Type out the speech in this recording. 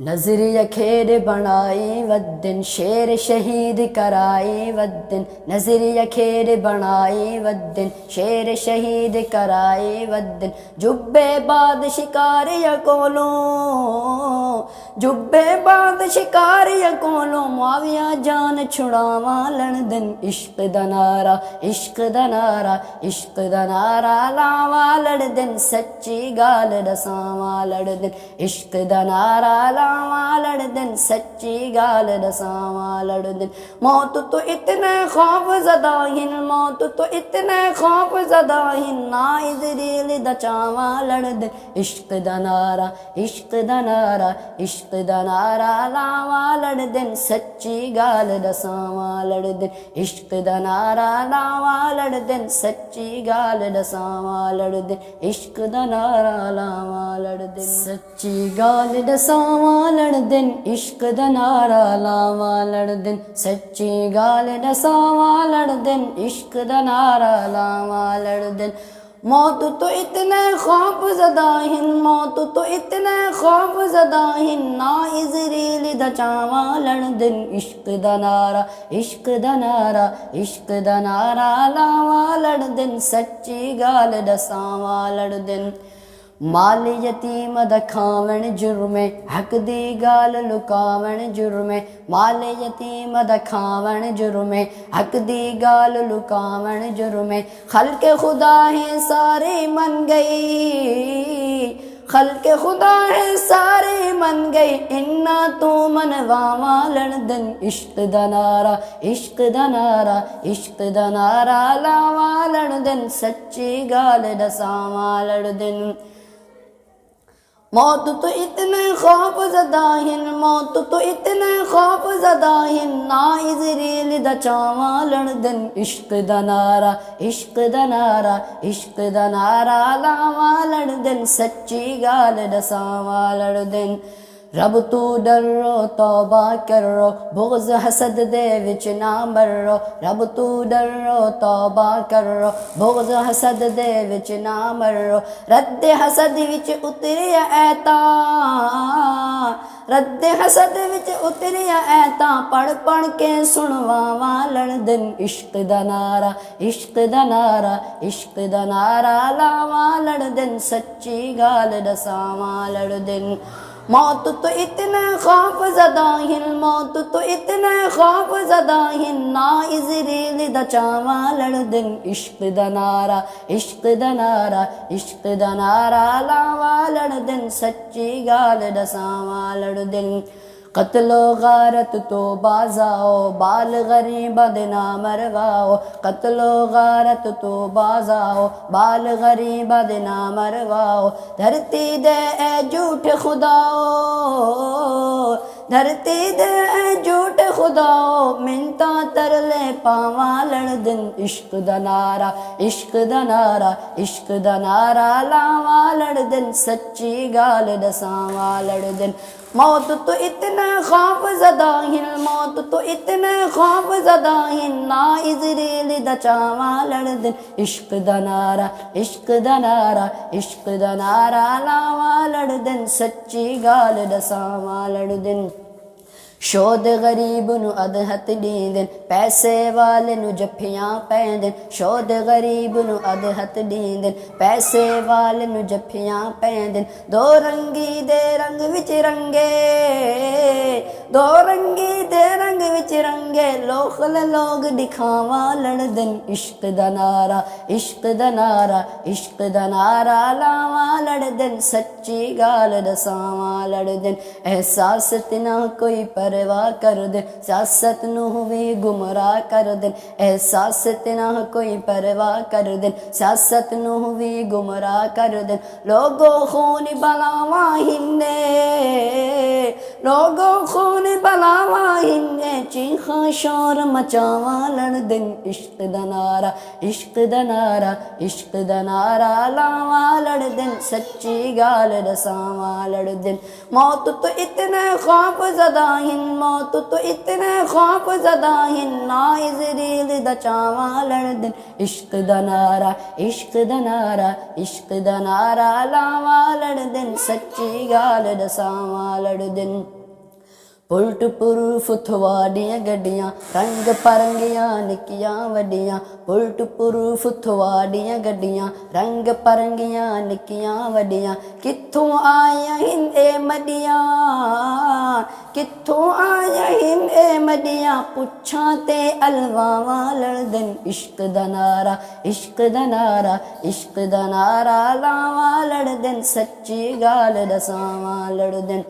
नजरिया खेर बनाई वद्दिन शेर शहीद कराई वद्दिन नजरिया खेर बनाई वद्दिन शेर शहीद कराई वद्दिन जुब्बे बाद शिकारिया कोलो जुब्बे बाद शिकारिया कोलो मुआविया जान छुड़ावा लण दिन इश्क दा नारा इश्क दा नारा इश्क दा नारा लावा लड़ दिन सच्ची गाल दसावा लड़ दिन इश्क दा नारा लड़ दिन सच्ची गाल दसावा लड़ दिन मौत तो इतने खौफ ज़दा हिन मौत तो इतने खौफ ज़दा हिन ना इज़रील दचावा लड़ दिन इश्क दा नारा इश्क दा नारा इश्क दा नारा लावा लड़ दिन सच्ची गाल दसावा लड़ दिन इश्क दा नारा लावा लड़ दिन सच्ची गाल दसावा लड़ दिन इश्क दा नारा लावा लड़ दिन सच्ची गाल दसावा लड़ दिन इश्क दा नारा लावा लड़ दिन सच्ची गाल दसावा लड़ दिन इश्क दा नारा लावा लड़ दिन मौत तो इतने खौफ ज़दा हिन मौत तो इतने खौफ ज़दा हिन ना इज़रील दचावा लड़ दिन इश्क दा नारा इश्क दा नारा इश्क दा नारा लावा लड़ दिन सच्ची गाल दसावा लड़ दिन माल यतीम दखावण जुर्मे हक दी गाल लुकावण जुर्मे माल यतीम दखावण जुर्मे हक दी गाल लुकावण जुर्मे खल्क़े खुदा है सारे मन गई खल्क़े खुदा है सारे मन गई इन्ना तो मनवावा लड़ दिन इश्क दा नारा इश्क दा नारा इश्क दा नारा लावा लड़ दिन सच्ची गाल दसावा लड़ दिन मौत तो इतने खौफ ज़दा हिन मौत तो इतने खौफ ज़दा हिन ना इज़रील दचावा लड़ दिन इश्क दा नारा इश्क दा नारा इश्क दा नारा लावा लड़ दिन सच्ची गाल दसावा लड़ दिन रब तू डरो तौबा करो बुग़्ज़ हसद दे विच ना मरो रब तू डरो तौबा करो बुग़्ज़ हसद दे विच ना मरो रद्द हसद विच उतरिया ऐता रद्द हसद विच उतरिया ऐता पढ़ पढ़ के सुनवावा लड़ दिन इश्क दा नारा इश्क दा नारा इश्क दा नारा लावा लड़ दिन सच्ची गाल दसावा लड़ दिन मौत तो इतने खौफ ज़दा हिन मौत तो इतने खौफ ज़दा हिन ना इज़रील दचावा लड़ दिन इश्क दा नारा इश्क दा नारा इश्क दा नारा लावा लड़ दिन सच्ची गाल दसावा लड़ दिन कत्लो गारत तो बाजाओ बाल गरीबा दिना मरवाओ कत्लो गारत तो बाजाओ बाल गरीबा दिना मरवाओ धरती दे ए झूठ खुदाओ धरती दे ए झूठ खुदाओ मिनता तरले पावा लड़ दिन इश्क दा नारा इश्क दा नारा इश्क दा नारा लावा लड़ दिन सच्ची गाल दसावा लड़ दिन मौत तो इतने खौफ ज़दा हिन मौत तो इतने खौफ ज़दा हिन ना इज़रील दचावा लड़ दिन इश्क दा नारा इश्क दा नारा इश्क दा नारा लावा लड़ दिन सच्ची गाल दसावा लड़ दिन शोध गरीब नु अदहत दींदन पैसे वाले नु जफियां पैंदन शोध गरीब नु अदहत दींदन पैसे वाले नु जफियां पैंदन दो रंगी दे रंग विच रंगे दो रंगी दे रंग विच रंगे लोखल लोग दिखावा लड़ दिन इश्क दा नारा इश्क दा नारा इश्क दा नारा लावा लड़ दिन सच्ची गाल दसावा लड़ दिन एहसास तिना कोई परवाह कर दे सियासत नू भी गुमराह कर दे एहसास तिना कोई परवाह कर दे सियासत नू भी गुमराह कर दे लोगो खून बलावा हिन्ने लोगो खून बलावा हिन्ने चीखां शोर मचावां लड़दे इश्क दा नारा इश्क दा नारा इश्क दा नारा लावां लड़दे सच्ची गाल दसावां लड़दे मौत तो इतने खौफ ज़दा हिन मौत तो इतने खौफ ज़दा हिन ना इज़रील दा चावां लड़दे इश्क दा नारा इश्क दा नारा इश्क दा नारा लावां लड़दे सच्ची गाल दसावां लड़दे पुलट पुरूफ थवाड़ियां गड्डियां रंग परंगियां निक्कियां वड्डियां पुलट पुरूफ थवाड़ियां गड्डियां रंग परंगियां निक्कियां वड्डियां कित्थों आया हिन ए मडियां कित्थों आया हिन ए मडियां पुछां ते अलवावां लड़दे इश्क दा नारा इश्क दा नारा इश्क दा नारा लावां लड़दे सच्ची गाल दसावां लड़दे